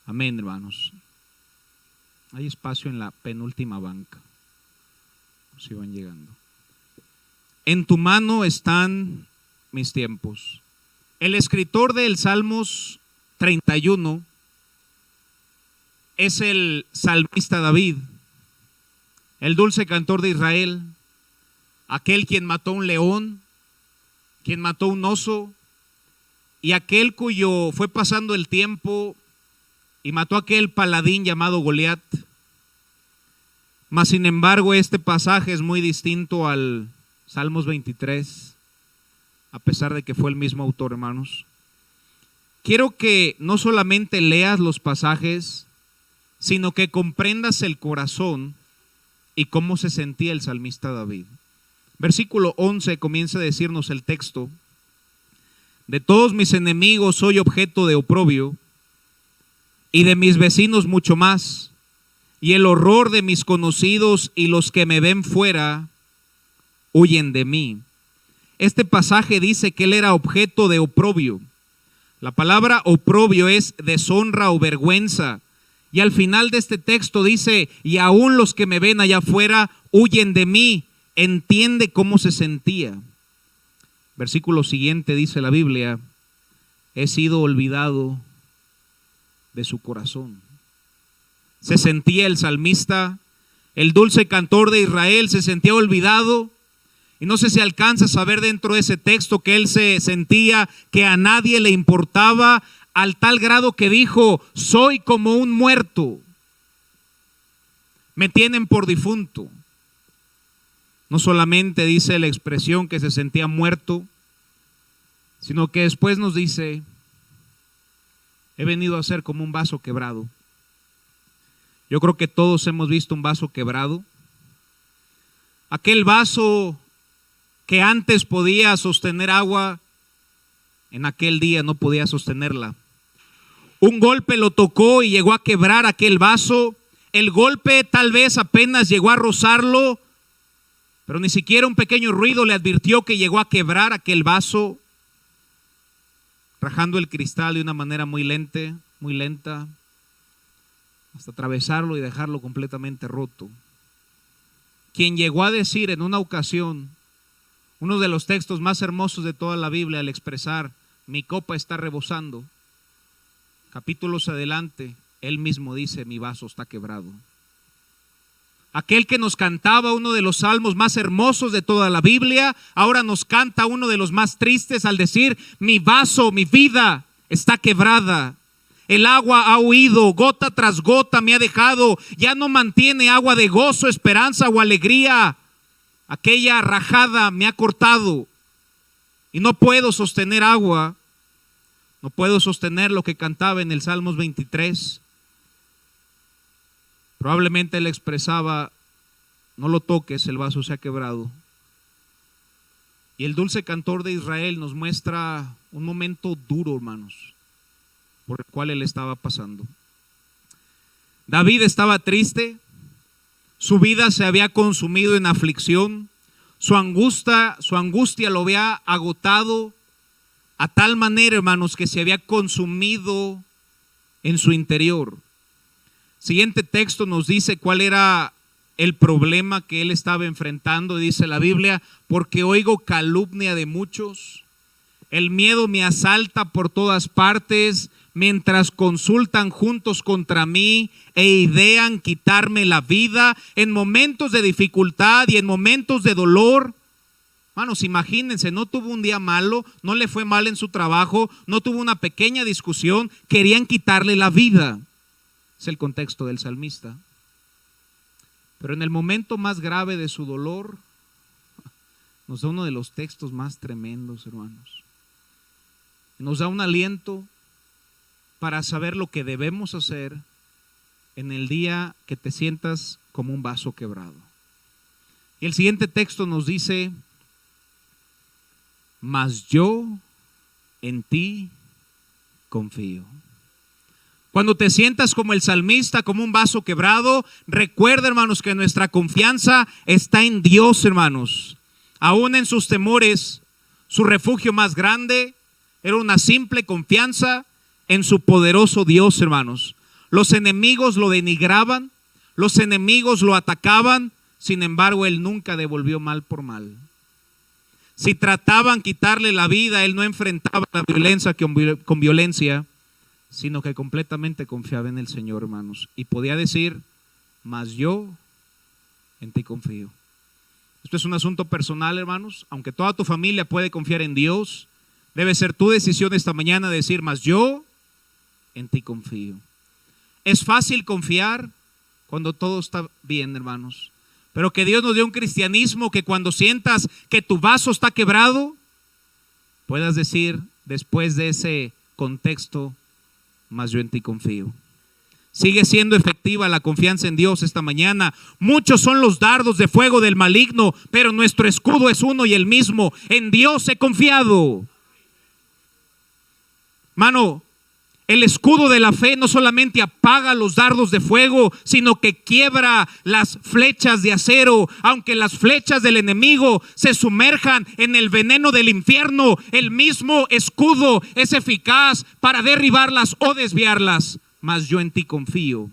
Amén, hermanos. Hay espacio en la penúltima banca, si van llegando. En tu mano están mis tiempos. El escritor del Salmos 31 es el salmista David, el dulce cantor de Israel, aquel quien mató un león, quien mató un oso, y aquel cuyo fue pasando el tiempo y mató a aquel paladín llamado Goliat. Mas sin embargo este pasaje es muy distinto al Salmos 23, a pesar de que fue el mismo autor, hermanos. Quiero que no solamente leas los pasajes, sino que comprendas el corazón y cómo se sentía el salmista David. Versículo 11 comienza a decirnos el texto: de todos mis enemigos soy objeto de oprobio, y de mis vecinos mucho más, y el horror de mis conocidos y los que me ven fuera huyen de mí. Este pasaje dice que él era objeto de oprobio. La palabra oprobio es deshonra o vergüenza. Y al final de este texto dice: y aún los que me ven allá afuera huyen de mí. Entiende cómo se sentía. Versículo siguiente dice la Biblia: he sido olvidado de su corazón. Se sentía el salmista, el dulce cantor de Israel, se sentía olvidado. Y no sé si alcanzas a ver dentro de ese texto que él se sentía que a nadie le importaba, al tal grado que dijo: soy como un muerto, me tienen por difunto. No solamente dice la expresión que se sentía muerto, sino que después nos dice: he venido a ser como un vaso quebrado. Yo creo que todos hemos visto un vaso quebrado. Aquel vaso que antes podía sostener agua, en aquel día no podía sostenerla. Un golpe lo tocó y llegó a quebrar aquel vaso. El golpe tal vez apenas llegó a rozarlo, pero ni siquiera un pequeño ruido le advirtió que llegó a quebrar aquel vaso, rajando el cristal de una manera muy lenta, hasta atravesarlo y dejarlo completamente roto. Quien llegó a decir en una ocasión, uno de los textos más hermosos de toda la Biblia, al expresar: mi copa está rebosando, capítulos adelante, él mismo dice: mi vaso está quebrado. Aquel que nos cantaba uno de los salmos más hermosos de toda la Biblia, ahora nos canta uno de los más tristes al decir: mi vaso, mi vida está quebrada. El agua ha huido, gota tras gota me ha dejado, ya no mantiene agua de gozo, esperanza o alegría. Aquella rajada me ha cortado y no puedo sostener agua, no puedo sostener lo que cantaba en el Salmos 23. Probablemente él expresaba: no lo toques, el vaso se ha quebrado. Y el dulce cantor de Israel nos muestra un momento duro, hermanos, por el cual él estaba pasando. David estaba triste, su vida se había consumido en aflicción, su angustia lo había agotado a tal manera, hermanos, que se había consumido en su interior. Siguiente texto nos dice cuál era el problema que él estaba enfrentando. Dice la Biblia: porque oigo calumnia de muchos, el miedo me asalta por todas partes, mientras consultan juntos contra mí e idean quitarme la vida en momentos de dificultad y en momentos de dolor. Hermanos, imagínense, no tuvo un día malo, no le fue mal en su trabajo, no tuvo una pequeña discusión, querían quitarle la vida. Es el contexto del salmista. Pero en el momento más grave de su dolor, nos da uno de los textos más tremendos, hermanos. Nos da un aliento para saber lo que debemos hacer en el día que te sientas como un vaso quebrado. Y el siguiente texto nos dice: mas yo en ti confío. Cuando te sientas como el salmista, como un vaso quebrado, recuerda, hermanos, que nuestra confianza está en Dios, hermanos. Aún en sus temores, su refugio más grande era una simple confianza en su poderoso Dios, hermanos. los enemigos lo denigraban, los enemigos lo atacaban, sin embargo, él nunca devolvió mal por mal. Si trataban quitarle la vida, él no enfrentaba la violencia con violencia, sino que completamente confiaba en el Señor, hermanos. Y podía decir, mas yo en ti confío. Esto es un asunto personal, hermanos. Aunque toda tu familia puede confiar en Dios, debe ser tu decisión esta mañana decir, mas yo en ti confío. Es fácil confiar cuando todo está bien, hermanos. Pero que Dios nos dé un cristianismo que cuando sientas que tu vaso está quebrado, puedas decir después de ese contexto, mas yo en ti confío. Sigue siendo efectiva la confianza en Dios esta mañana. Muchos son los dardos de fuego del maligno, pero nuestro escudo es uno y el mismo. En Dios he confiado. Mano, el escudo de la fe no solamente apaga los dardos de fuego, sino que quiebra las flechas de acero. Aunque las flechas del enemigo se sumerjan en el veneno del infierno, el mismo escudo es eficaz para derribarlas o desviarlas. Mas yo en ti confío.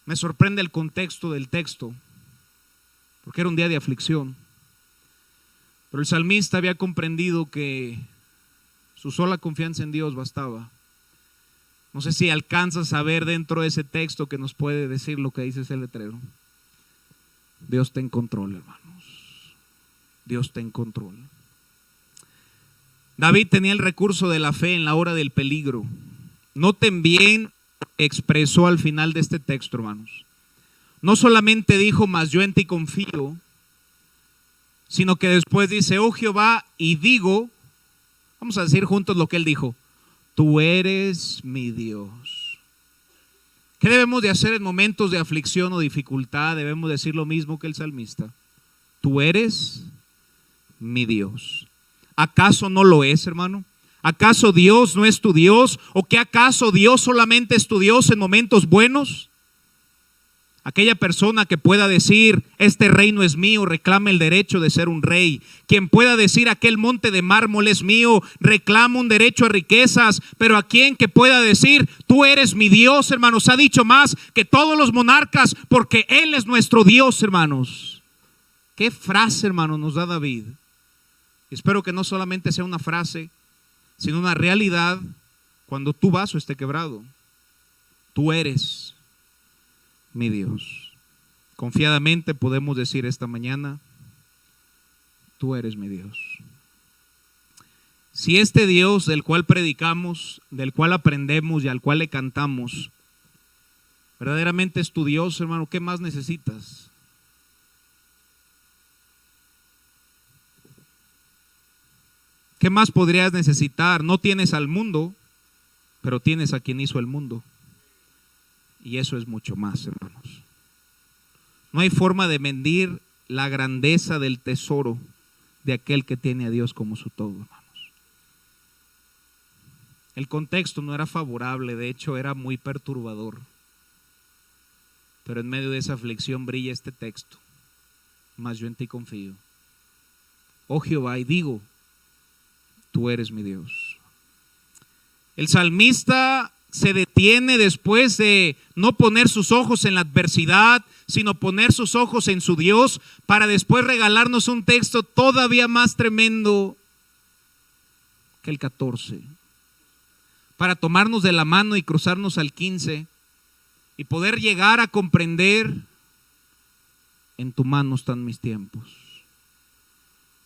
Me sorprende el contexto del texto, porque era un día de aflicción. Pero el salmista había comprendido que su sola confianza en Dios bastaba. No sé si alcanzas a ver dentro de ese texto que nos puede decir lo que dice ese letrero. Dios está en control, hermanos. Dios está en control. David tenía el recurso de la fe en la hora del peligro. Noten bien, expresó al final de este texto, hermanos. No solamente dijo, mas yo en ti confío, sino que después dice, oh Jehová, y digo, vamos a decir juntos lo que él dijo, tú eres mi Dios. ¿Qué debemos de hacer en momentos de aflicción o dificultad? Debemos decir lo mismo que el salmista. Tú eres mi Dios. ¿Acaso no lo es, hermano? ¿Acaso Dios no es tu Dios? ¿O que acaso Dios solamente es tu Dios en momentos buenos? Aquella persona que pueda decir, este reino es mío, reclama el derecho de ser un rey. Quien pueda decir, aquel monte de mármol es mío, reclama un derecho a riquezas. Pero a quien que pueda decir, tú eres mi Dios, hermanos, ha dicho más que todos los monarcas, porque Él es nuestro Dios, hermanos. ¿Qué frase, hermanos, nos da David? Espero que no solamente sea una frase, sino una realidad cuando tu vaso esté quebrado. Tú eres mi Dios. Confiadamente podemos decir esta mañana, tú eres mi Dios. Si este Dios del cual predicamos, del cual aprendemos y al cual le cantamos, verdaderamente es tu Dios, hermano, ¿qué más necesitas? ¿Qué más podrías necesitar? No tienes al mundo, pero tienes a quien hizo el mundo. Y eso es mucho más, hermanos. No hay forma de medir la grandeza del tesoro de aquel que tiene a Dios como su todo, hermanos. El contexto no era favorable, de hecho era muy perturbador. Pero en medio de esa aflicción brilla este texto. Mas yo en ti confío. Oh Jehová, y digo, tú eres mi Dios. El salmista se detiene después de no poner sus ojos en la adversidad, sino poner sus ojos en su Dios, para después regalarnos un texto todavía más tremendo que el 14, para tomarnos de la mano y cruzarnos al 15 y poder llegar a comprender, en tu mano están mis tiempos.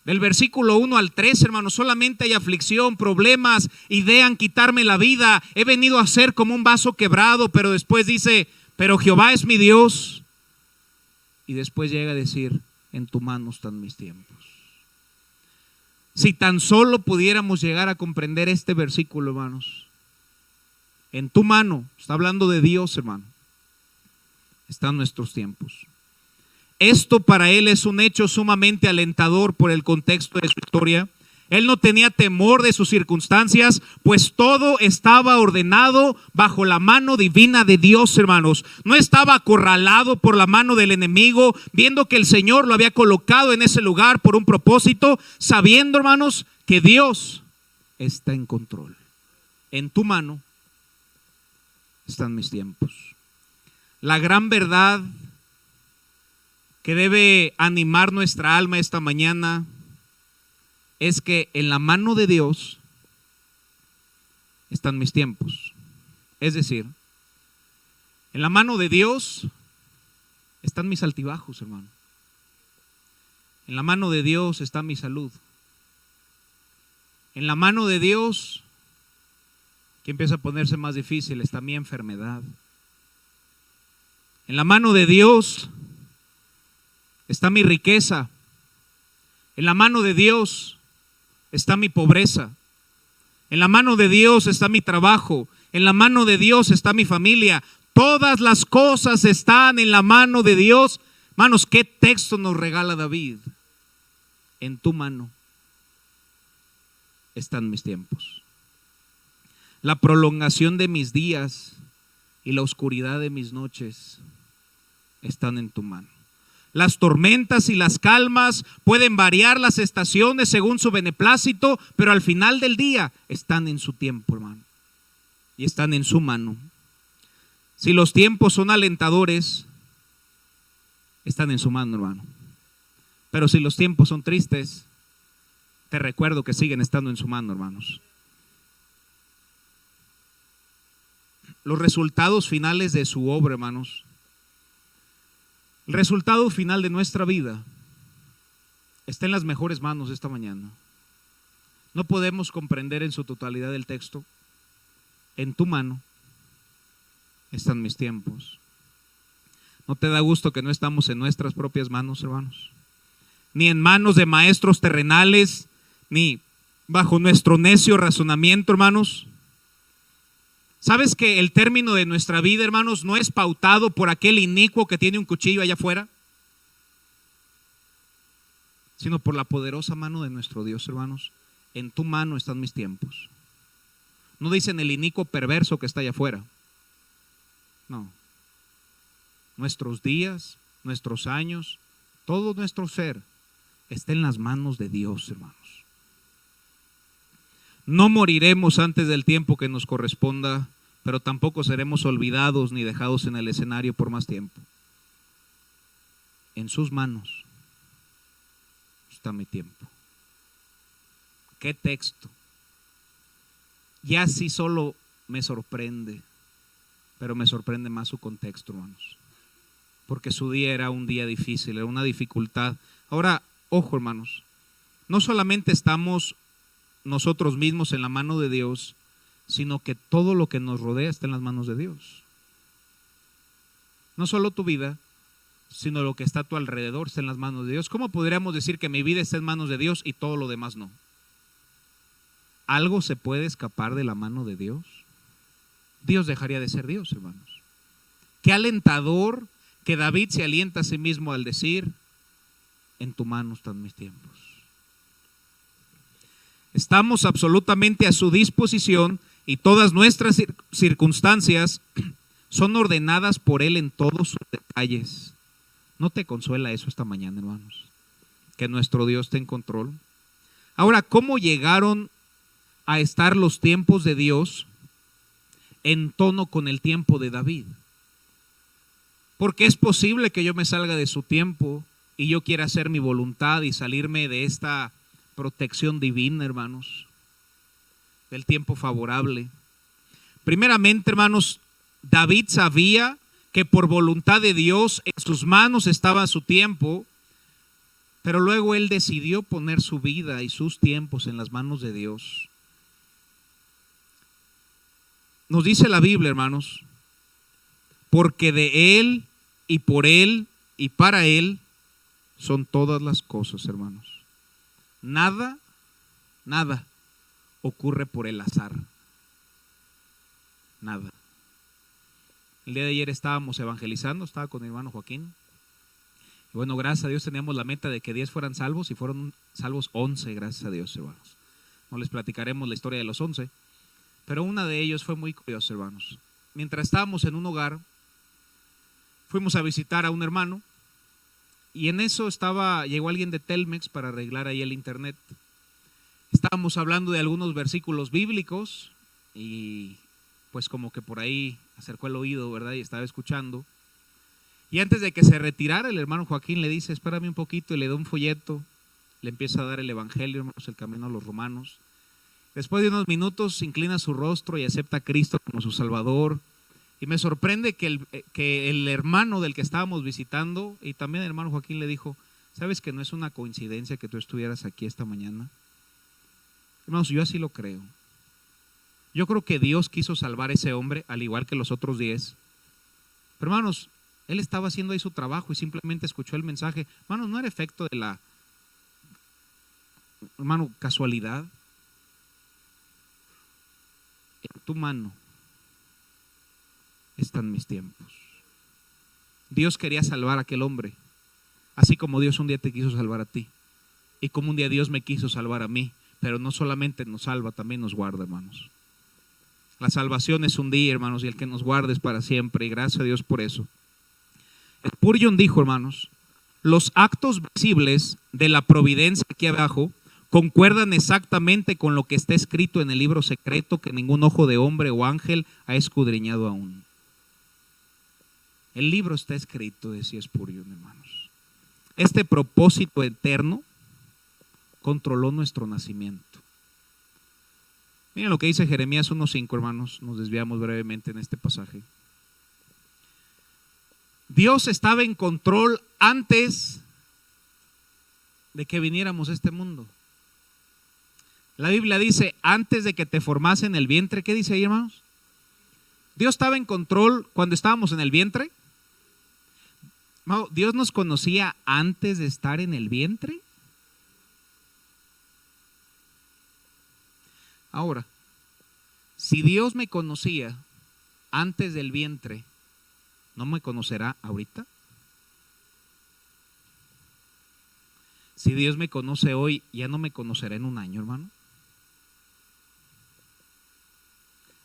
Del versículo 1 al 3, hermanos, solamente hay aflicción, problemas, idean quitarme la vida. He venido a ser como un vaso quebrado, pero después dice, pero Jehová es mi Dios. Y después llega a decir, en tu mano están mis tiempos. Si tan solo pudiéramos llegar a comprender este versículo, hermanos, en tu mano, está hablando de Dios, hermano, están nuestros tiempos. Esto para él es un hecho sumamente alentador por el contexto de su historia. Él no tenía temor de sus circunstancias, pues todo estaba ordenado bajo la mano divina de Dios, hermanos. No estaba acorralado por la mano del enemigo, viendo que el Señor lo había colocado en ese lugar por un propósito, sabiendo, hermanos, que Dios está en control. En tu mano están mis tiempos. La gran verdad que debe animar nuestra alma esta mañana es que en la mano de Dios están mis tiempos. Es decir, en la mano de Dios están mis altibajos, hermano. En la mano de Dios está mi salud. En la mano de Dios, que empieza a ponerse más difícil, está mi enfermedad. En la mano de Dios está mi riqueza. En la mano de Dios está mi pobreza. En la mano de Dios está mi trabajo. En la mano de Dios está mi familia. Todas las cosas están en la mano de Dios. Hermanos, ¿qué texto nos regala David? En tu mano están mis tiempos. La prolongación de mis días y la oscuridad de mis noches están en tu mano. Las tormentas y las calmas pueden variar las estaciones según su beneplácito, pero al final del día están en su tiempo, hermano, y están en su mano. Si los tiempos son alentadores, están en su mano, hermano. Pero si los tiempos son tristes, te recuerdo que siguen estando en su mano, hermanos. Los resultados finales de su obra, hermanos, el resultado final de nuestra vida está en las mejores manos esta mañana. No podemos comprender en su totalidad el texto. En tu mano están mis tiempos. ¿No te da gusto que no estamos en nuestras propias manos, hermanos? Ni en manos de maestros terrenales, ni bajo nuestro necio razonamiento, hermanos. ¿Sabes que el término de nuestra vida, hermanos, no es pautado por aquel inicuo que tiene un cuchillo allá afuera? Sino por la poderosa mano de nuestro Dios, hermanos. En tu mano están mis tiempos. No dicen el inicuo perverso que está allá afuera. No. Nuestros días, nuestros años, todo nuestro ser está en las manos de Dios, hermanos. No moriremos antes del tiempo que nos corresponda, pero tampoco seremos olvidados ni dejados en el escenario por más tiempo. En sus manos está mi tiempo. ¿Qué texto? Ya sí solo me sorprende, pero me sorprende más su contexto, hermanos. Porque su día era un día difícil, era una dificultad. Ahora, ojo, hermanos, no solamente estamos nosotros mismos en la mano de Dios, sino que todo lo que nos rodea está en las manos de Dios. No solo tu vida, sino lo que está a tu alrededor está en las manos de Dios. ¿Cómo podríamos decir que mi vida está en manos de Dios y todo lo demás no? ¿Algo se puede escapar de la mano de Dios? Dios dejaría de ser Dios, hermanos. Qué alentador que David se alienta a sí mismo al decir: en tu mano están mis tiempos. Estamos absolutamente a su disposición y todas nuestras circunstancias son ordenadas por Él en todos sus detalles. ¿No te consuela eso esta mañana, hermanos? Que nuestro Dios esté en control. Ahora, ¿cómo llegaron a estar los tiempos de Dios en tono con el tiempo de David? Porque es posible que yo me salga de su tiempo y yo quiera hacer mi voluntad y salirme de esta protección divina, hermanos, del tiempo favorable. Primeramente, hermanos, David sabía que por voluntad de Dios en sus manos estaba su tiempo, pero luego él decidió poner su vida y sus tiempos en las manos de Dios. Nos dice la Biblia, hermanos, porque de Él y por Él y para Él son todas las cosas, hermanos. Nada ocurre por el azar. Nada. El día de ayer estábamos evangelizando, estaba con mi hermano Joaquín. Y bueno, gracias a Dios teníamos la meta de que 10 fueran salvos y fueron salvos 11, gracias a Dios, hermanos. No les platicaremos la historia de los 11, pero una de ellos fue muy curiosa, hermanos. Mientras estábamos en un hogar, fuimos a visitar a un hermano y en eso llegó alguien de Telmex para arreglar ahí el internet. Estábamos hablando de algunos versículos bíblicos y pues como que por ahí acercó el oído, ¿verdad? Y estaba escuchando. Y antes de que se retirara, el hermano Joaquín le dice, espérame un poquito, y le da un folleto, le empieza a dar el evangelio, hermanos, el camino a los romanos. Después de unos minutos inclina su rostro y acepta a Cristo como su Salvador. Y me sorprende que el hermano del que estábamos visitando, y también el hermano Joaquín, le dijo, ¿sabes que no es una coincidencia que tú estuvieras aquí esta mañana? Hermanos, yo así lo creo. Yo creo que Dios quiso salvar a ese hombre, al igual que los otros 10. Pero hermanos, él estaba haciendo ahí su trabajo y simplemente escuchó el mensaje. Hermanos, no era efecto de la, hermano, casualidad. En tu mano están mis tiempos. Dios quería salvar a aquel hombre, así como Dios un día te quiso salvar a ti, y como un día Dios me quiso salvar a mí. Pero no solamente nos salva, también nos guarda, hermanos. La salvación es un día, hermanos, y el que nos guarda es para siempre, y gracias a Dios por eso. Spurgeon dijo, hermanos, los actos visibles de la providencia aquí abajo concuerdan exactamente con lo que está escrito en el libro secreto que ningún ojo de hombre o ángel ha escudriñado aún. El libro está escrito, decía Spurgeon, hermanos. Este propósito eterno controló nuestro nacimiento. Miren lo que dice Jeremías 1:5, hermanos. Nos desviamos brevemente en este pasaje. Dios estaba en control antes de que viniéramos a este mundo. La Biblia dice, antes de que te formase en el vientre. ¿Qué dice ahí, hermanos? Dios estaba en control cuando estábamos en el vientre. Dios nos conocía antes de estar en el vientre. Ahora, si Dios me conocía antes del vientre, ¿no me conocerá ahorita? Si Dios me conoce hoy, ¿ya no me conocerá en un año, hermano?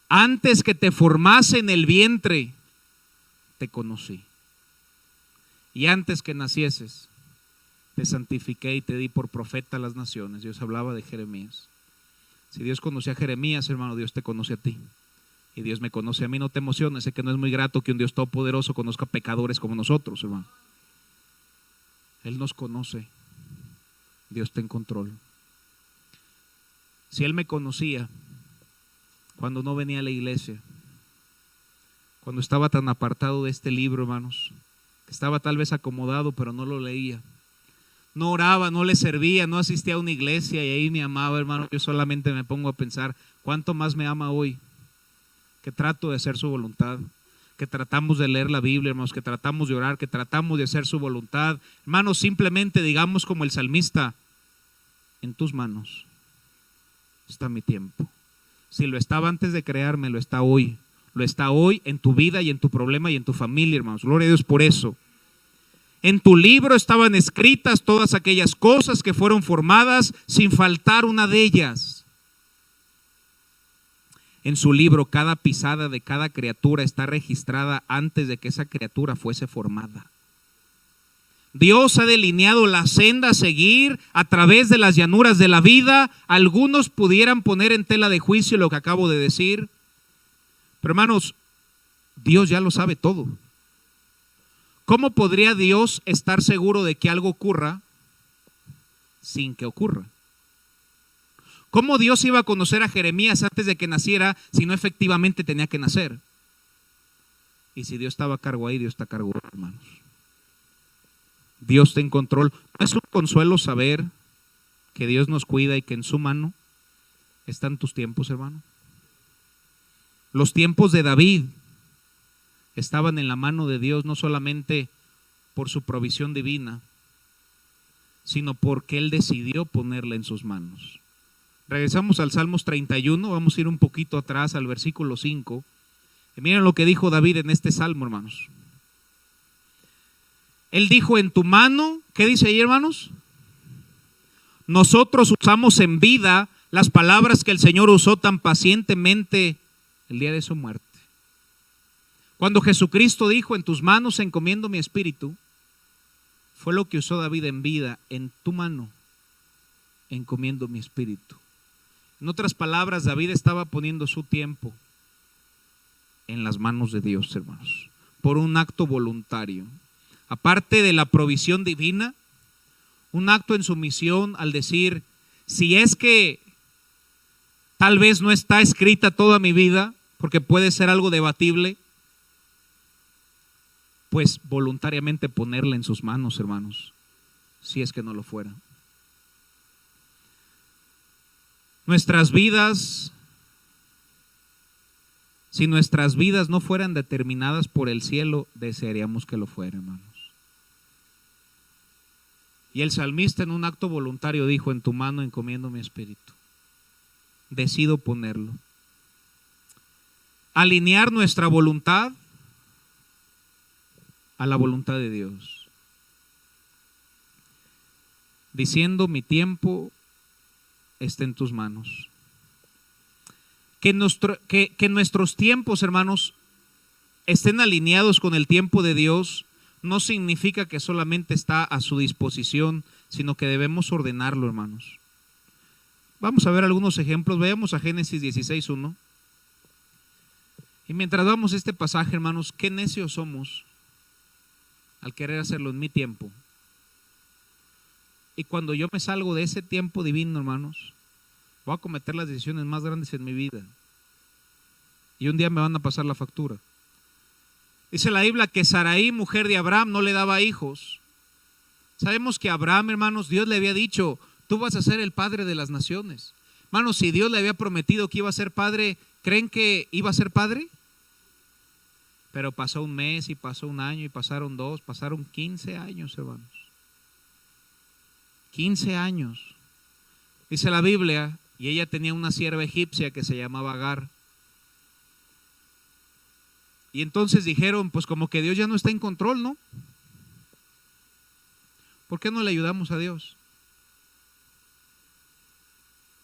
Antes que te formase en el vientre, te conocí. Y antes que nacieses, te santifiqué y te di por profeta a las naciones. Dios hablaba de Jeremías. Si Dios conocía a Jeremías, hermano, Dios te conoce a ti. Y Dios me conoce a mí. No te emociones, sé que no es muy grato que un Dios todopoderoso conozca pecadores como nosotros, hermano. Él nos conoce. Dios está en control. Si Él me conocía cuando no venía a la iglesia, cuando estaba tan apartado de este libro, hermanos, que estaba tal vez acomodado pero no lo leía, no oraba, no le servía, no asistía a una iglesia y ahí me amaba, hermano, yo solamente me pongo a pensar cuánto más me ama hoy, que trato de hacer su voluntad, que tratamos de leer la Biblia, hermanos, que tratamos de orar, que tratamos de hacer su voluntad. Hermanos, simplemente digamos como el salmista, en tus manos está mi tiempo. Si lo estaba antes de crearme, lo está hoy. Lo está hoy en tu vida y en tu problema y en tu familia, hermanos. Gloria a Dios por eso. En tu libro estaban escritas todas aquellas cosas que fueron formadas sin faltar una de ellas. En su libro cada pisada de cada criatura está registrada antes de que esa criatura fuese formada. Dios ha delineado la senda a seguir a través de las llanuras de la vida. Algunos pudieran poner en tela de juicio lo que acabo de decir. Pero hermanos, Dios ya lo sabe todo. ¿Cómo podría Dios estar seguro de que algo ocurra sin que ocurra? ¿Cómo Dios iba a conocer a Jeremías antes de que naciera si no efectivamente tenía que nacer? Y si Dios estaba a cargo ahí, Dios está a cargo, hermanos. Dios está en control. ¿No es un consuelo saber que Dios nos cuida y que en su mano están tus tiempos, hermano? Los tiempos de David estaban en la mano de Dios, no solamente por su provisión divina, sino porque Él decidió ponerla en sus manos. Regresamos al Salmos 31, vamos a ir un poquito atrás al versículo 5. Y miren lo que dijo David en este salmo, hermanos. Él dijo, en tu mano, ¿qué dice ahí, hermanos? Nosotros usamos en vida las palabras que el Señor usó tan pacientemente el día de su muerte. Cuando Jesucristo dijo, en tus manos encomiendo mi espíritu, fue lo que usó David en vida. En tu mano encomiendo mi espíritu. En otras palabras, David estaba poniendo su tiempo en las manos de Dios, hermanos, por un acto voluntario. Aparte de la provisión divina, un acto en sumisión al decir, si es que tal vez no está escrita toda mi vida, porque puede ser algo debatible, pues voluntariamente ponerla en sus manos, hermanos, si es que no lo fuera. Nuestras vidas, si nuestras vidas no fueran determinadas por el cielo, desearíamos que lo fuera, hermanos. Y el salmista en un acto voluntario dijo, en tu mano encomiendo mi espíritu. Decido ponerlo. Alinear nuestra voluntad a la voluntad de Dios. Diciendo, mi tiempo está en tus manos. Que nuestros tiempos, hermanos, estén alineados con el tiempo de Dios, no significa que solamente está a su disposición, sino que debemos ordenarlo, hermanos. Vamos a ver algunos ejemplos. Veamos a Génesis 16:1. Y mientras vamos este pasaje, hermanos, qué necios somos al querer hacerlo en mi tiempo. Y cuando yo me salgo de ese tiempo divino, hermanos, voy a cometer las decisiones más grandes en mi vida. Y un día me van a pasar la factura. Dice la Biblia que Sarai, mujer de Abraham, no le daba hijos. Sabemos que a Abraham, hermanos, Dios le había dicho, tú vas a ser el padre de las naciones. Hermanos, si Dios le había prometido que iba a ser padre, ¿creen que iba a ser padre? Pero pasó un mes y pasó un año y pasaron 2, pasaron 15 años, hermanos. 15 años. Dice la Biblia, y ella tenía una sierva egipcia que se llamaba Agar. Y entonces dijeron, pues como que Dios ya no está en control, ¿no? ¿Por qué no le ayudamos a Dios?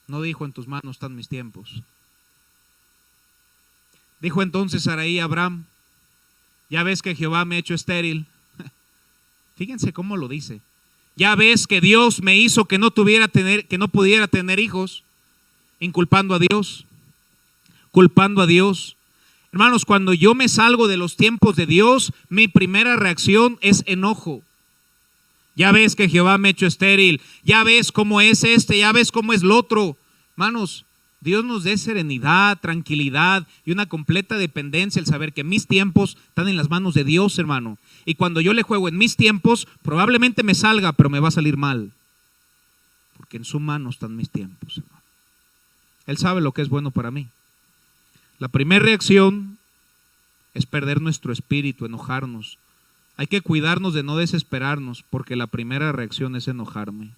No dijo, en tus manos están mis tiempos. Dijo entonces Sarai a Abraham, ya ves que Jehová me ha hecho estéril. Fíjense cómo lo dice. Ya ves que Dios me hizo que no pudiera tener hijos, inculpando a Dios, culpando a Dios. Hermanos, cuando yo me salgo de los tiempos de Dios, mi primera reacción es enojo. Ya ves que Jehová me ha hecho estéril, ya ves cómo es este, ya ves cómo es lo otro. Hermanos, Dios nos dé serenidad, tranquilidad y una completa dependencia, el saber que mis tiempos están en las manos de Dios, hermano. Y cuando yo le juego en mis tiempos, probablemente me salga, pero me va a salir mal. Porque en su mano están mis tiempos, hermano. Él sabe lo que es bueno para mí. La primera reacción es perder nuestro espíritu, enojarnos. Hay que cuidarnos de no desesperarnos, porque la primera reacción es enojarme.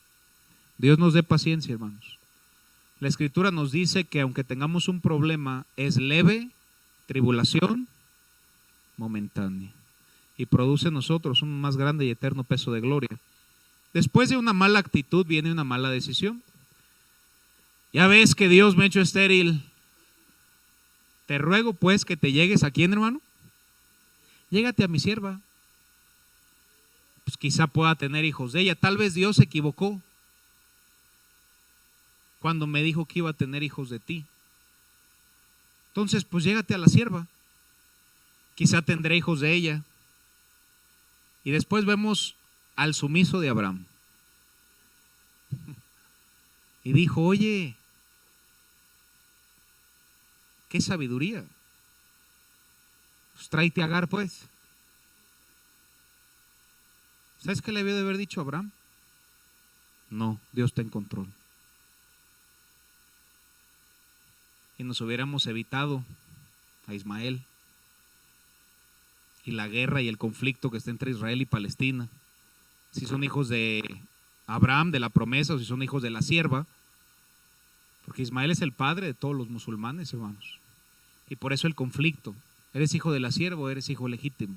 Dios nos dé paciencia, hermanos. La Escritura nos dice que aunque tengamos un problema, es leve, tribulación momentánea, y produce en nosotros un más grande y eterno peso de gloria. Después de una mala actitud viene una mala decisión. Ya ves que Dios me ha hecho estéril. Te ruego pues que te llegues a quién, hermano. Llégate a mi sierva. Pues quizá pueda tener hijos de ella. Tal vez Dios se equivocó cuando me dijo que iba a tener hijos de ti. Entonces pues llégate a la sierva. Quizá tendré hijos de ella. Y después vemos al sumiso de Abraham. Y dijo, oye, qué sabiduría. Pues tráete a Agar, pues. ¿Sabes qué le había de haber dicho a Abraham? No, Dios está en control. Y nos hubiéramos evitado a Ismael y la guerra y el conflicto que está entre Israel y Palestina. Si son hijos de Abraham, de la promesa, o si son hijos de la sierva. Porque Ismael es el padre de todos los musulmanes, hermanos. Y por eso el conflicto. ¿Eres hijo de la sierva o eres hijo legítimo?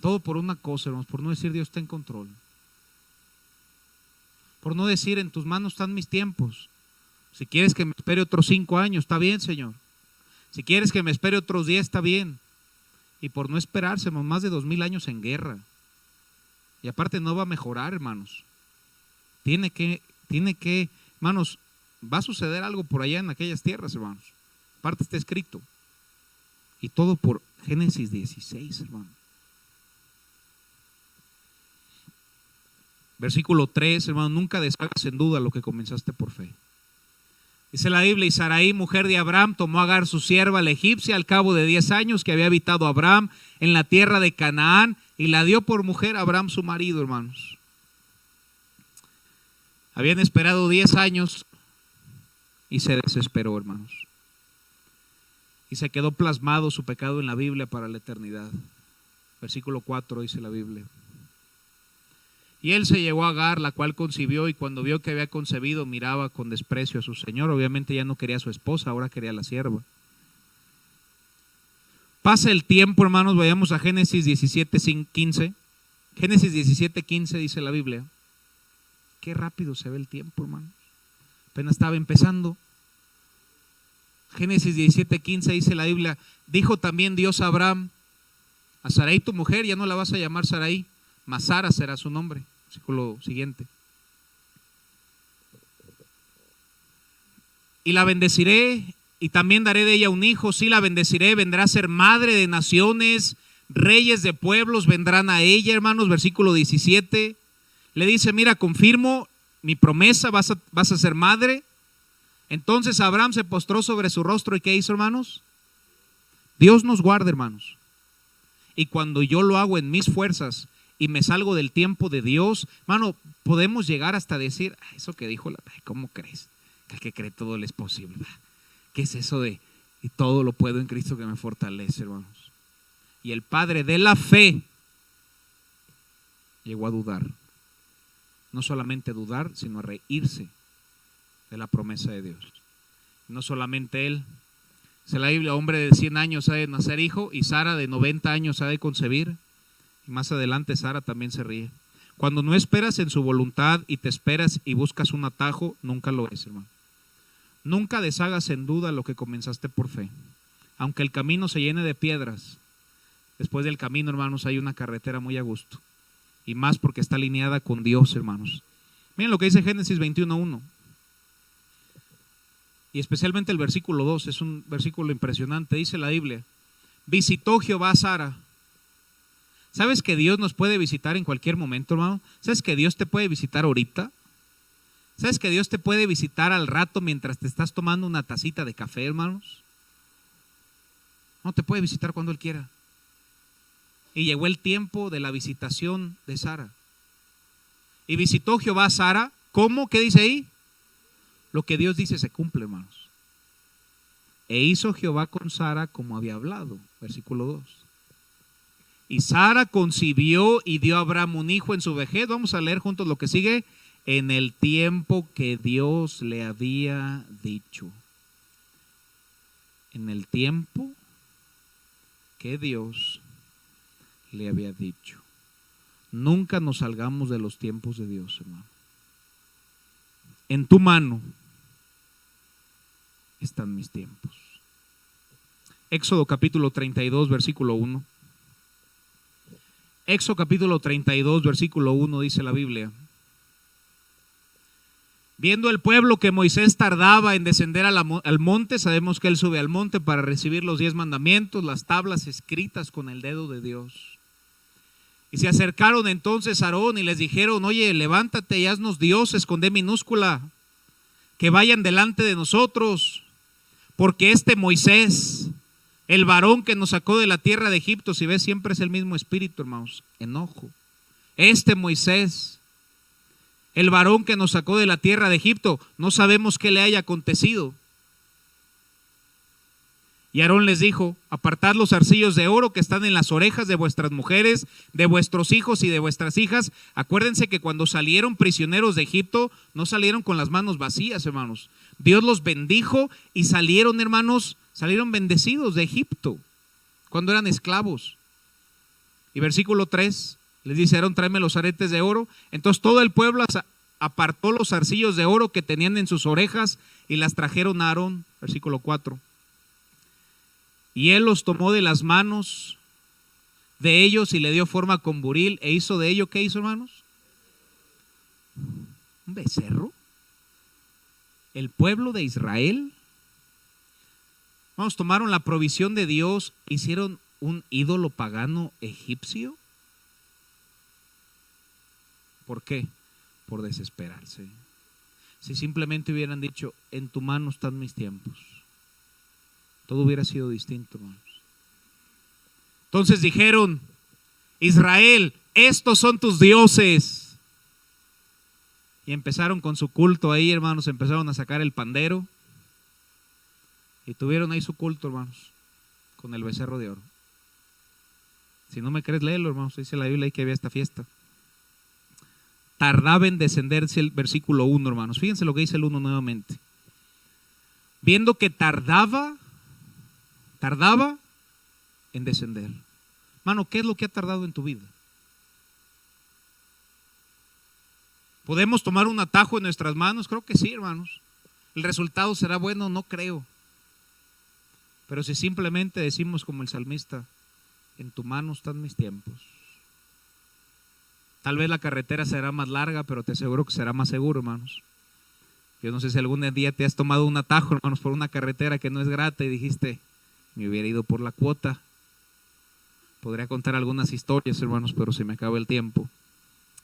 Todo por una cosa, hermanos, por no decir Dios está en control. Por no decir en tus manos están mis tiempos. Si quieres que me espere otros 5 años, está bien, Señor. Si quieres que me espere otros 10, está bien. Y por no esperarse, hermanos, más de 2000 años en guerra. Y aparte no va a mejorar, hermanos. Tiene que, hermanos, va a suceder algo por allá en aquellas tierras, hermanos. Parte está escrito. Y todo por Génesis 16, hermano. Versículo 3, hermano, nunca deshagas en duda lo que comenzaste por fe. Dice la Biblia, y Sarai, mujer de Abraham, tomó a Agar su sierva, la egipcia, al cabo de 10 años que había habitado Abraham en la tierra de Canaán, y la dio por mujer a Abraham su marido, hermanos. Habían esperado 10 años y se desesperó, hermanos. Y se quedó plasmado su pecado en la Biblia para la eternidad. Versículo 4 dice la Biblia. Y él se llegó a Agar, la cual concibió, y cuando vio que había concebido, miraba con desprecio a su señor. Obviamente ya no quería a su esposa, ahora quería a la sierva. Pasa el tiempo, hermanos, vayamos a Génesis 17:15. Génesis 17:15 dice la Biblia. Qué rápido se ve el tiempo, hermanos. Apenas estaba empezando. Génesis 17:15 dice la Biblia, dijo también Dios a Abraham, a Sarai tu mujer, ya no la vas a llamar Sarai, mas Sara será su nombre. Versículo siguiente. Y la bendeciré, y también daré de ella un hijo, sí la bendeciré, vendrá a ser madre de naciones, reyes de pueblos vendrán a ella, hermanos. Versículo 17. Le dice, mira, confirmo mi promesa, vas a ser madre. Entonces Abraham se postró sobre su rostro, ¿y qué hizo, hermanos? Dios nos guarda, hermanos. Y cuando yo lo hago en mis fuerzas y me salgo del tiempo de Dios, hermano, podemos llegar hasta decir, eso que dijo, ¿cómo crees? Que el que cree todo le es posible. ¿Qué es eso de y todo lo puedo en Cristo que me fortalece, hermanos? Y el padre de la fe llegó a dudar. No solamente dudar, sino a reírse de la promesa de Dios. No solamente él. Dice la Biblia, hombre de 100 años ha de nacer hijo, y Sara de 90 años ha de concebir. Y más adelante Sara también se ríe. Cuando no esperas en su voluntad y te esperas y buscas un atajo, nunca lo es, hermano. Nunca deshagas en duda lo que comenzaste por fe. Aunque el camino se llene de piedras, después del camino, hermanos, hay una carretera muy a gusto. Y más porque está alineada con Dios, hermanos. Miren lo que dice Génesis 21:1. Y especialmente el versículo 2, es un versículo impresionante. Dice la Biblia, visitó Jehová a Sara. ¿Sabes que Dios nos puede visitar en cualquier momento, hermano? ¿Sabes que Dios te puede visitar ahorita? ¿Sabes que Dios te puede visitar al rato mientras te estás tomando una tacita de café, hermanos? No, te puede visitar cuando Él quiera. Y llegó el tiempo de la visitación de Sara. Y visitó Jehová a Sara. ¿Cómo? ¿Qué dice ahí? Lo que Dios dice se cumple, hermanos. E hizo Jehová con Sara como había hablado. Versículo 2. Y Sara concibió y dio a Abraham un hijo en su vejez. Vamos a leer juntos lo que sigue. En el tiempo que Dios le había dicho. En el tiempo que Dios le había dicho. Nunca nos salgamos de los tiempos de Dios, hermano. En tu mano están mis tiempos. Éxodo capítulo 32, versículo 1. Éxodo capítulo 32, versículo 1 dice la Biblia. Viendo el pueblo que Moisés tardaba en descender al monte, sabemos que él sube al monte para recibir los 10 mandamientos, las tablas escritas con el dedo de Dios. Y se acercaron entonces a Aarón y les dijeron, oye, levántate y haznos dioses con D minúscula, que vayan delante de nosotros, porque este Moisés, el varón que nos sacó de la tierra de Egipto, si ves, siempre es el mismo espíritu, hermanos, enojo. Este Moisés, el varón que nos sacó de la tierra de Egipto, no sabemos qué le haya acontecido. Y Aarón les dijo, apartad los zarcillos de oro que están en las orejas de vuestras mujeres, de vuestros hijos y de vuestras hijas. Acuérdense que cuando salieron prisioneros de Egipto, no salieron con las manos vacías, hermanos. Dios los bendijo y salieron, hermanos, salieron bendecidos de Egipto, cuando eran esclavos. Y versículo 3, les dice Aarón, tráeme los aretes de oro. Entonces todo el pueblo apartó los zarcillos de oro que tenían en sus orejas y las trajeron a Aarón. Versículo 4. Y él los tomó de las manos de ellos y le dio forma con buril e hizo de ello, ¿qué hizo, hermanos? ¿Un becerro? ¿El pueblo de Israel? Vamos, tomaron la provisión de Dios, hicieron un ídolo pagano egipcio. ¿Por qué? Por desesperarse. Si simplemente hubieran dicho, en tu mano están mis tiempos, todo hubiera sido distinto, hermanos. Entonces dijeron, Israel, estos son tus dioses. Y empezaron con su culto ahí, hermanos, empezaron a sacar el pandero. Y tuvieron ahí su culto, hermanos, con el becerro de oro. Si no me crees, léelo, hermanos, dice la Biblia ahí que había esta fiesta. Tardaba en descenderse el versículo 1, hermanos. Fíjense lo que dice el 1 nuevamente. Viendo que tardaba en descender. Hermano, ¿qué es lo que ha tardado en tu vida? ¿Podemos tomar un atajo en nuestras manos? Creo que sí, hermanos. ¿El resultado será bueno? No creo. Pero si simplemente decimos como el salmista, en tu mano están mis tiempos. Tal vez la carretera será más larga, pero te aseguro que será más seguro, hermanos. Yo no sé si algún día te has tomado un atajo, hermanos, por una carretera que no es grata y dijiste, me hubiera ido por la cuota. Podría contar algunas historias, hermanos, pero se me acaba el tiempo.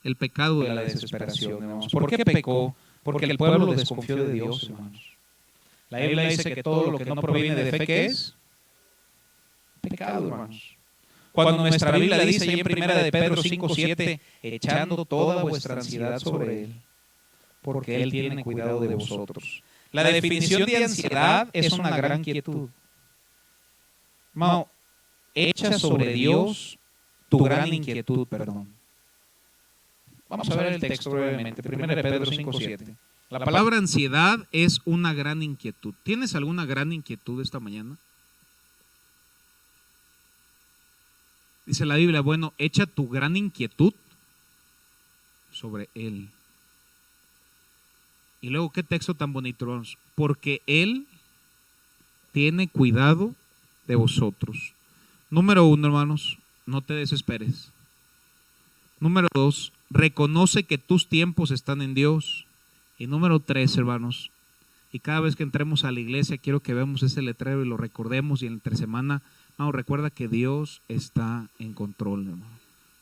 El pecado de la desesperación, hermanos. ¿Por qué pecó? Porque el pueblo desconfió de Dios, hermanos. La Biblia dice que todo lo que no proviene de fe, ¿qué es? Pecado, hermanos. Cuando nuestra Biblia dice ahí en primera de Pedro 5:7, echando toda vuestra ansiedad sobre Él, porque Él tiene cuidado de vosotros. La definición de ansiedad es una gran quietud. Hermano, echa sobre Dios tu gran inquietud, perdón. Vamos a ver el texto brevemente, primera de Pedro 5:7. La palabra ansiedad es una gran inquietud. ¿Tienes alguna gran inquietud esta mañana? Dice la Biblia, bueno, echa tu gran inquietud sobre Él. Y luego, ¿qué texto tan bonito, hermanos? Porque Él tiene cuidado de vosotros. Número 1, hermanos, no te desesperes. Número 2, reconoce que tus tiempos están en Dios. Y número 3, hermanos, y cada vez que entremos a la iglesia quiero que veamos ese letrero y lo recordemos, y entre semana, hermano, recuerda que Dios está en control, hermano.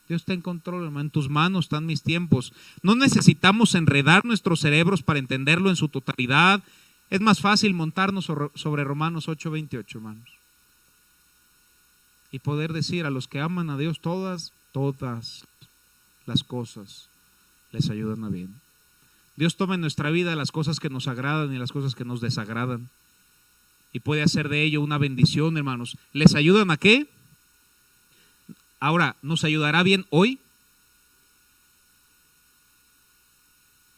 Dios está en control, hermano. En tus manos están mis tiempos. No necesitamos enredar nuestros cerebros para entenderlo en su totalidad. Es más fácil montarnos sobre Romanos 8:28, hermanos, y poder decir a los que aman a Dios, todas las cosas les ayudan a bien. Dios toma en nuestra vida las cosas que nos agradan y las cosas que nos desagradan, y puede hacer de ello una bendición, hermanos. ¿Les ayudan a qué? Ahora, ¿nos ayudará bien hoy?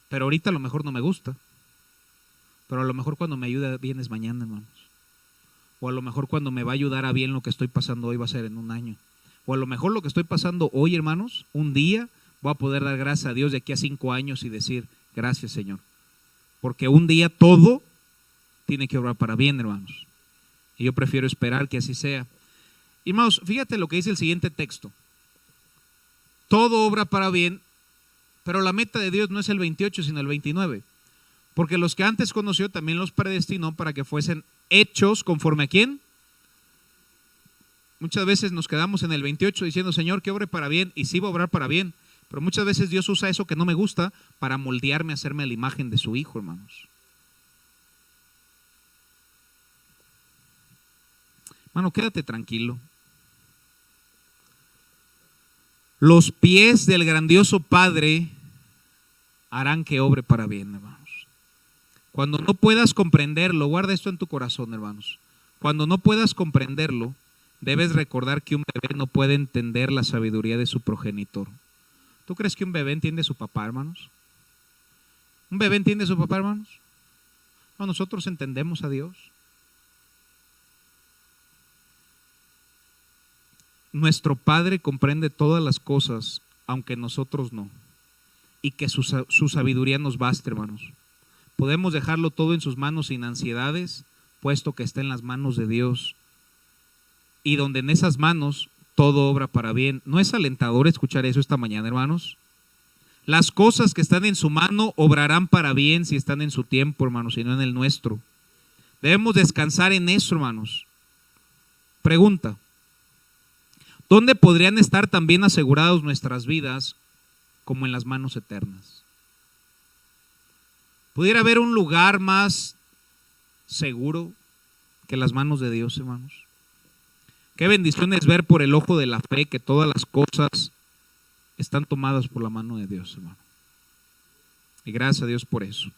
Pero ahorita a lo mejor no me gusta. Pero a lo mejor cuando me ayuda bien es mañana, hermanos. O a lo mejor cuando me va a ayudar a bien lo que estoy pasando hoy va a ser en un año. O a lo mejor lo que estoy pasando hoy, hermanos, un día voy a poder dar gracias a Dios de aquí a 5 años y decir, gracias, Señor. Porque un día todo tiene que obrar para bien, hermanos. Y yo prefiero esperar que así sea. Hermanos, fíjate lo que dice el siguiente texto. Todo obra para bien, pero la meta de Dios no es el 28, sino el 29. Porque los que antes conoció también los predestinó para que fuesen hechos conforme a quién. Muchas veces nos quedamos en el 28 diciendo, Señor, que obre para bien, y sí va a obrar para bien. Pero muchas veces Dios usa eso que no me gusta para moldearme, hacerme a la imagen de su Hijo, hermanos. Hermano, quédate tranquilo. Los pies del grandioso Padre harán que obre para bien, hermanos. Cuando no puedas comprenderlo, guarda esto en tu corazón, hermanos. Cuando no puedas comprenderlo, debes recordar que un bebé no puede entender la sabiduría de su progenitor. ¿Tú crees que un bebé entiende a su papá, hermanos? ¿Un bebé entiende a su papá, hermanos? No, nosotros entendemos a Dios. Nuestro Padre comprende todas las cosas, aunque nosotros no. Y que su sabiduría nos baste, hermanos. Podemos dejarlo todo en sus manos sin ansiedades, puesto que está en las manos de Dios. Y donde en esas manos todo obra para bien. ¿No es alentador escuchar eso esta mañana, hermanos? Las cosas que están en su mano obrarán para bien si están en su tiempo, hermanos, y no en el nuestro. Debemos descansar en eso, hermanos. Pregunta: ¿dónde podrían estar también asegurados nuestras vidas como en las manos eternas? ¿Pudiera haber un lugar más seguro que las manos de Dios, hermanos? Qué bendición es ver por el ojo de la fe que todas las cosas están tomadas por la mano de Dios, hermano. Y gracias a Dios por eso.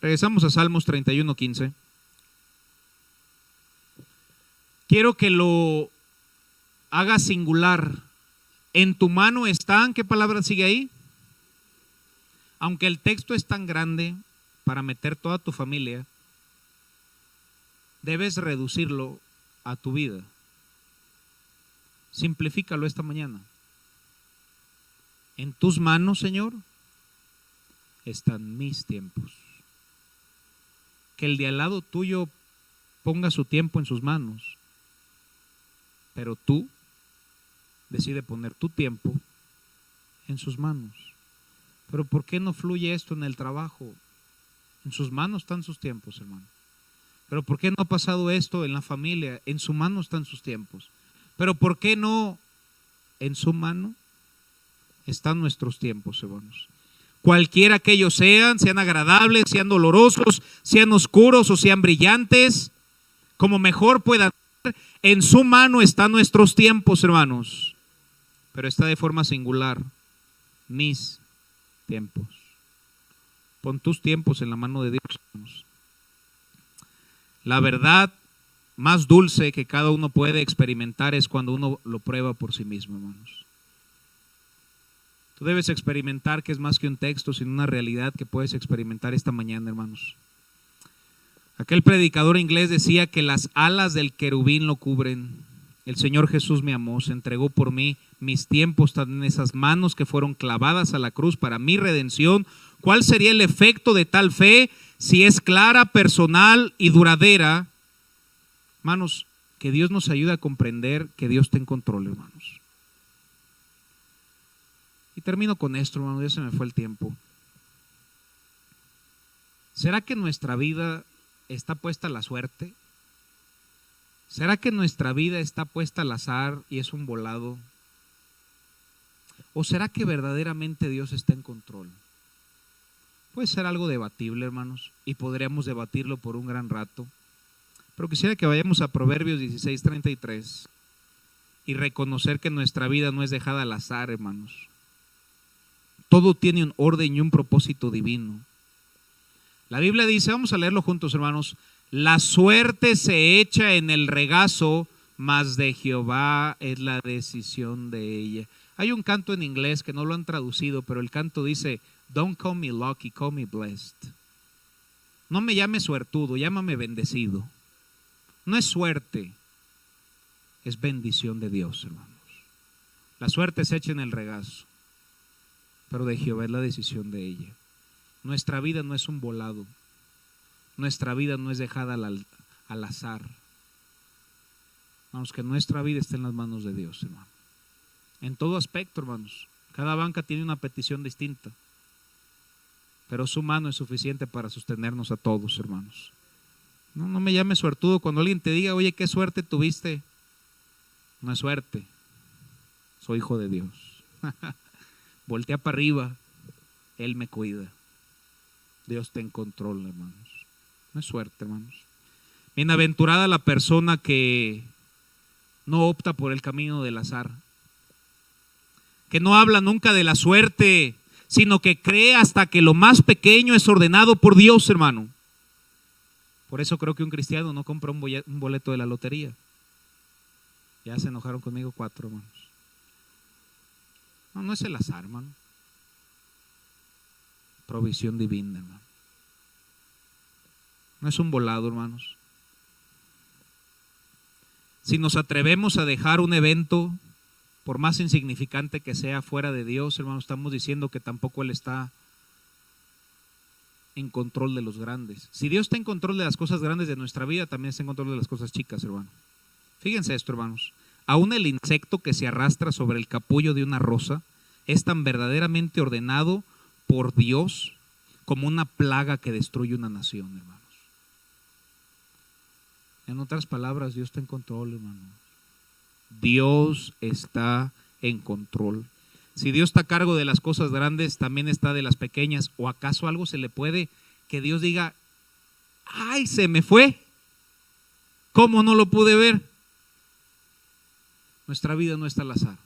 Regresamos a Salmos 31:15. Quiero que lo hagas singular. En tu mano están, ¿qué palabra sigue ahí? Aunque el texto es tan grande para meter toda tu familia, debes reducirlo a tu vida. Simplifícalo esta mañana. En tus manos, Señor, están mis tiempos. Que el de al lado tuyo ponga su tiempo en sus manos, pero tú decide poner tu tiempo en sus manos. Pero ¿por qué no fluye esto en el trabajo? En sus manos están sus tiempos, hermano. Pero ¿por qué no ha pasado esto en la familia? En su mano están sus tiempos. Pero ¿por qué no en su mano están nuestros tiempos, hermanos? Cualquiera que ellos sean agradables, sean dolorosos, sean oscuros o sean brillantes, como mejor puedan ser, en su mano están nuestros tiempos, hermanos. Pero está de forma singular: mis tiempos. Pon tus tiempos en la mano de Dios, hermanos. La verdad más dulce que cada uno puede experimentar es cuando uno lo prueba por sí mismo, hermanos. Tú debes experimentar que es más que un texto, sino una realidad que puedes experimentar esta mañana, hermanos. Aquel predicador inglés decía que las alas del querubín lo cubren. El Señor Jesús me amó, se entregó por mí, mis tiempos están en esas manos que fueron clavadas a la cruz para mi redención. ¿Cuál sería el efecto de tal fe si es clara, personal y duradera? Hermanos, que Dios nos ayude a comprender que Dios está en control, hermanos. Y termino con esto, hermano, ya se me fue el tiempo. ¿Será que nuestra vida está puesta a la suerte? ¿Será que nuestra vida está puesta al azar y es un volado? ¿O será que verdaderamente Dios está en control? Puede ser algo debatible, hermanos, y podríamos debatirlo por un gran rato. Pero quisiera que vayamos a Proverbios 16:33 y reconocer que nuestra vida no es dejada al azar, hermanos. Todo tiene un orden y un propósito divino. La Biblia dice, vamos a leerlo juntos, hermanos: la suerte se echa en el regazo, mas de Jehová es la decisión de ella. Hay un canto en inglés que no lo han traducido, pero el canto dice: don't call me lucky, call me blessed. No me llame suertudo, llámame bendecido. No es suerte, es bendición de Dios, hermanos. La suerte se echa en el regazo, pero de Jehová es la decisión de ella. Nuestra vida no es un volado. Nuestra vida no es dejada al azar. Vamos, que nuestra vida esté en las manos de Dios, hermano. En todo aspecto, hermanos. Cada banca tiene una petición distinta, pero su mano es suficiente para sostenernos a todos, hermanos. No me llames suertudo. Cuando alguien te diga, oye, qué suerte tuviste, no es suerte, soy hijo de Dios. Voltea para arriba, Él me cuida. Dios está en control, hermanos. No es suerte, hermanos. Bienaventurada la persona que no opta por el camino del azar, que no habla nunca de la suerte, sino que cree hasta que lo más pequeño es ordenado por Dios, hermano. Por eso creo que un cristiano no compra un boleto de la lotería. Ya se enojaron conmigo 4, hermanos. No es el azar, hermano. Provisión divina, hermano. No es un volado, hermanos. Si nos atrevemos a dejar un evento, por más insignificante que sea, fuera de Dios, hermanos, estamos diciendo que tampoco Él está en control de los grandes. Si Dios está en control de las cosas grandes de nuestra vida, también está en control de las cosas chicas, hermano. Fíjense esto, hermanos. Aún el insecto que se arrastra sobre el capullo de una rosa es tan verdaderamente ordenado por Dios como una plaga que destruye una nación, hermanos. En otras palabras, Dios está en control, hermano. Dios está en control. Si Dios está a cargo de las cosas grandes, también está de las pequeñas. ¿O acaso algo se le puede que Dios diga, ay, se me fue? ¿Cómo no lo pude ver? Nuestra vida no está al azar.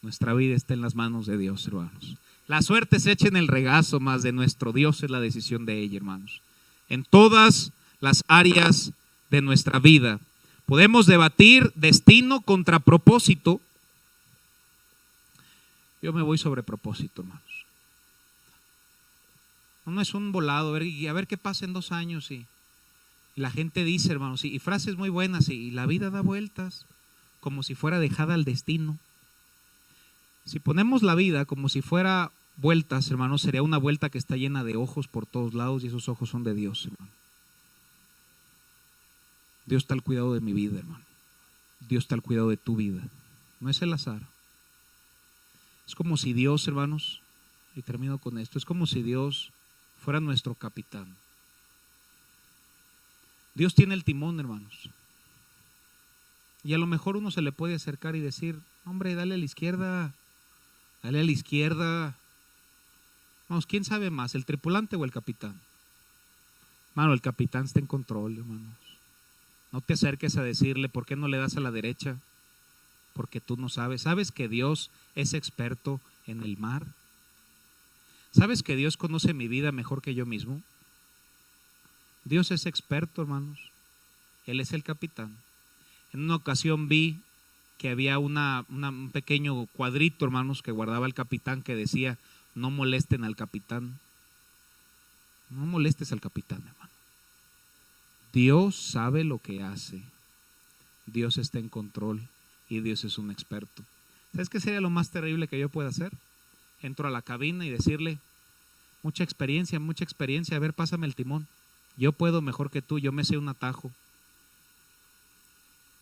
Nuestra vida está en las manos de Dios, hermanos. La suerte se echa en el regazo, más de nuestro Dios es la decisión de ella, hermanos. En todas las áreas de nuestra vida podemos debatir destino contra propósito. Yo me voy sobre propósito, hermanos. No es un volado, a ver qué pasa en 2 años. Y la gente dice, hermanos, y frases muy buenas, y la vida da vueltas como si fuera dejada al destino. Si ponemos la vida como si fuera vueltas, hermanos, sería una vuelta que está llena de ojos por todos lados, y esos ojos son de Dios, hermano. Dios está al cuidado de mi vida, hermano. Dios está al cuidado de tu vida. No es el azar. Es como si Dios, hermanos, y termino con esto, es como si Dios fuera nuestro capitán. Dios tiene el timón, hermanos. Y a lo mejor uno se le puede acercar y decir, hombre, dale a la izquierda, dale a la izquierda. Vamos, ¿quién sabe más, el tripulante o el capitán? Hermano, el capitán está en control, hermanos. No te acerques a decirle, ¿por qué no le das a la derecha? Porque tú no sabes. ¿Sabes que Dios es experto en el mar? ¿Sabes que Dios conoce mi vida mejor que yo mismo? Dios es experto, hermanos. Él es el capitán. En una ocasión vi que había un pequeño cuadrito, hermanos, que guardaba el capitán, que decía, no molesten al capitán. No molestes al capitán, hermano. Dios sabe lo que hace. Dios está en control y Dios es un experto. ¿Sabes qué sería lo más terrible que yo pueda hacer? Entro a la cabina y decirle, mucha experiencia, a ver, pásame el timón. Yo puedo mejor que tú, yo me sé un atajo.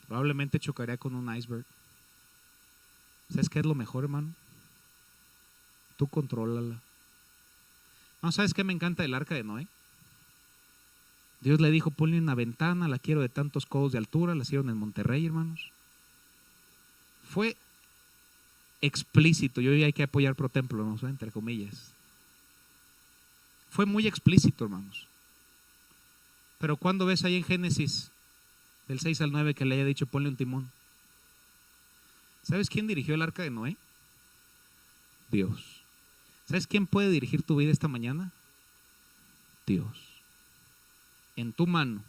Probablemente chocaría con un iceberg. ¿Sabes qué es lo mejor, hermano? Tú contrólala. No, ¿sabes qué me encanta del arca de Noé? Dios le dijo, ponle una ventana, la quiero de tantos codos de altura, la hicieron en Monterrey, hermanos. Fue explícito, yo hay que apoyar pro templo, ¿no? Entre comillas. Fue muy explícito, hermanos. Pero cuando ves ahí en Génesis, del 6 al 9, que le haya dicho, ponle un timón. ¿Sabes quién dirigió el arca de Noé? Dios. ¿Sabes quién puede dirigir tu vida esta mañana? Dios. En tu mano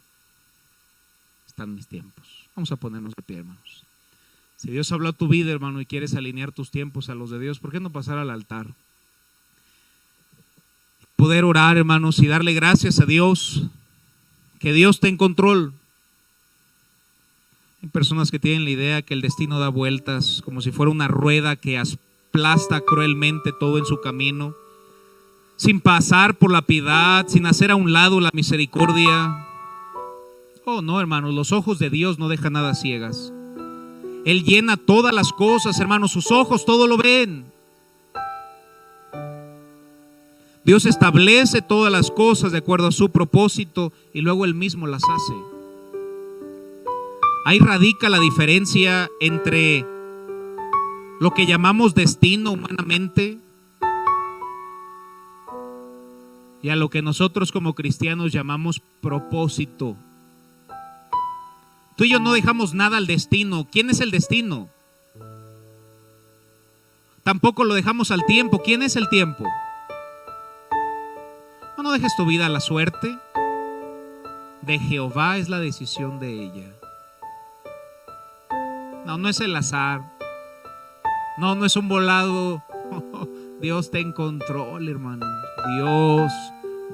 están mis tiempos. Vamos a ponernos de pie, hermanos. Si Dios habló a tu vida, hermano, y quieres alinear tus tiempos a los de Dios, ¿por qué no pasar al altar? Poder orar, hermanos, y darle gracias a Dios, que Dios está en control. Hay personas que tienen la idea que el destino da vueltas, como si fuera una rueda que aplasta cruelmente todo en su camino, sin pasar por la piedad, sin hacer a un lado la misericordia. Oh, no, hermanos, los ojos de Dios no dejan nada ciegas. Él llena todas las cosas, hermanos, sus ojos todo lo ven. Dios establece todas las cosas de acuerdo a su propósito y luego Él mismo las hace. Ahí radica la diferencia entre lo que llamamos destino humanamente y a lo que nosotros como cristianos llamamos propósito. Tú y yo no dejamos nada al destino. ¿Quién es el destino? Tampoco lo dejamos al tiempo. ¿Quién es el tiempo? No dejes tu vida a la suerte. De Jehová es la decisión de ella. No es el azar. No es un volado. Dios está en control, hermanos.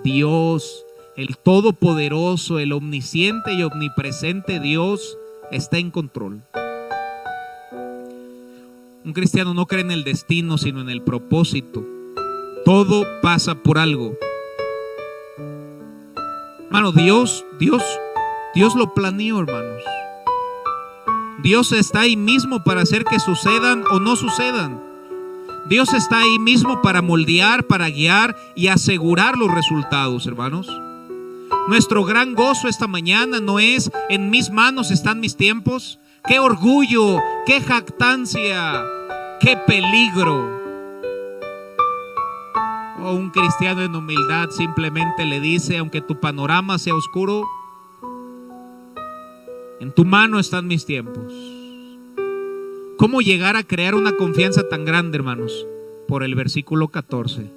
Dios, el todopoderoso, el omnisciente y omnipresente Dios está en control. Un cristiano no cree en el destino, sino en el propósito. Todo pasa por algo. Hermano, Dios lo planeó, hermanos. Dios está ahí mismo para hacer que sucedan o no sucedan. Dios está ahí mismo para moldear, para guiar y asegurar los resultados, hermanos. Nuestro gran gozo esta mañana no es en mis manos están mis tiempos. ¡Qué orgullo! ¡Qué jactancia! ¡Qué peligro! Oh, un cristiano en humildad simplemente le dice, aunque tu panorama sea oscuro, en tu mano están mis tiempos. ¿Cómo llegar a crear una confianza tan grande, hermanos? Por el versículo 14.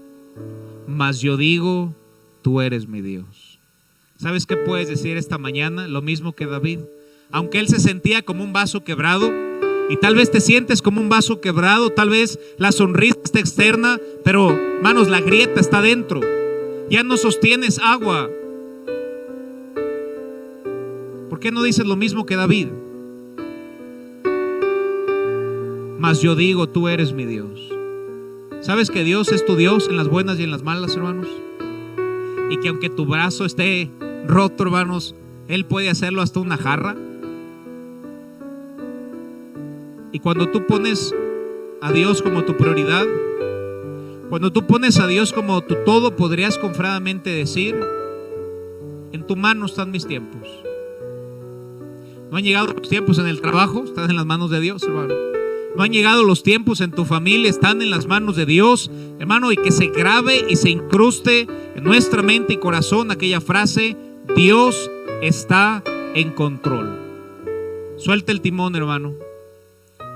Mas yo digo, tú eres mi Dios. ¿Sabes qué puedes decir esta mañana? Lo mismo que David. Aunque él se sentía como un vaso quebrado, y tal vez te sientes como un vaso quebrado, tal vez la sonrisa está externa, pero hermanos, la grieta está dentro. Ya no sostienes agua. ¿Por qué no dices lo mismo que David? Mas yo digo, tú eres mi Dios. ¿Sabes que Dios es tu Dios en las buenas y en las malas, hermanos? Y que aunque tu brazo esté roto, hermanos, Él puede hacerlo hasta una jarra. Y cuando tú pones a Dios como tu prioridad, cuando tú pones a Dios como tu todo, podrías confiadamente decir, en tu mano están mis tiempos. No han llegado los tiempos en el trabajo, están en las manos de Dios, hermano. No han llegado los tiempos en tu familia, están en las manos de Dios, hermano. Y que se grabe y se incruste en nuestra mente y corazón aquella frase: Dios está en control. Suelta el timón, hermano,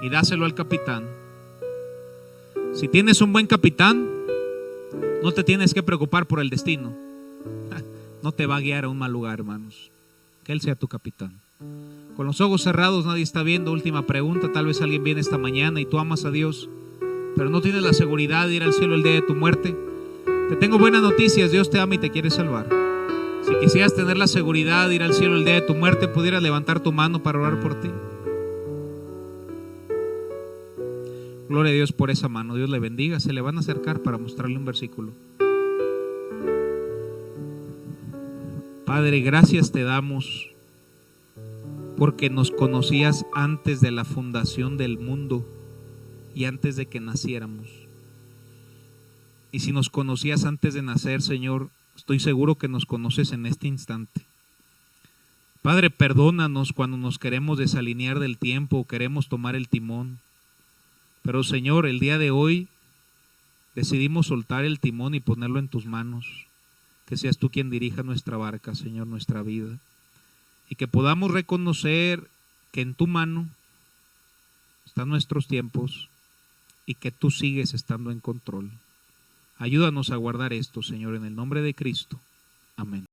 y dáselo al capitán. Si tienes un buen capitán, no te tienes que preocupar por el destino. No te va a guiar a un mal lugar, hermanos. Que Él sea tu capitán. Con los ojos cerrados, nadie está viendo. Última pregunta. Tal vez alguien viene esta mañana y tú amas a Dios, pero no tienes la seguridad de ir al cielo el día de tu muerte. Te tengo buenas noticias. Dios te ama y te quiere salvar. Si quisieras tener la seguridad de ir al cielo el día de tu muerte, pudieras levantar tu mano para orar por ti. Gloria a Dios por esa mano. Dios le bendiga. Se le van a acercar para mostrarle un versículo. Padre, gracias te damos porque nos conocías antes de la fundación del mundo y antes de que naciéramos. Y si nos conocías antes de nacer, Señor, estoy seguro que nos conoces en este instante. Padre, perdónanos cuando nos queremos desalinear del tiempo o queremos tomar el timón. Pero Señor, el día de hoy decidimos soltar el timón y ponerlo en tus manos. Que seas tú quien dirija nuestra barca, Señor, nuestra vida. Y que podamos reconocer que en tu mano están nuestros tiempos y que tú sigues estando en control. Ayúdanos a guardar esto, Señor, en el nombre de Cristo. Amén.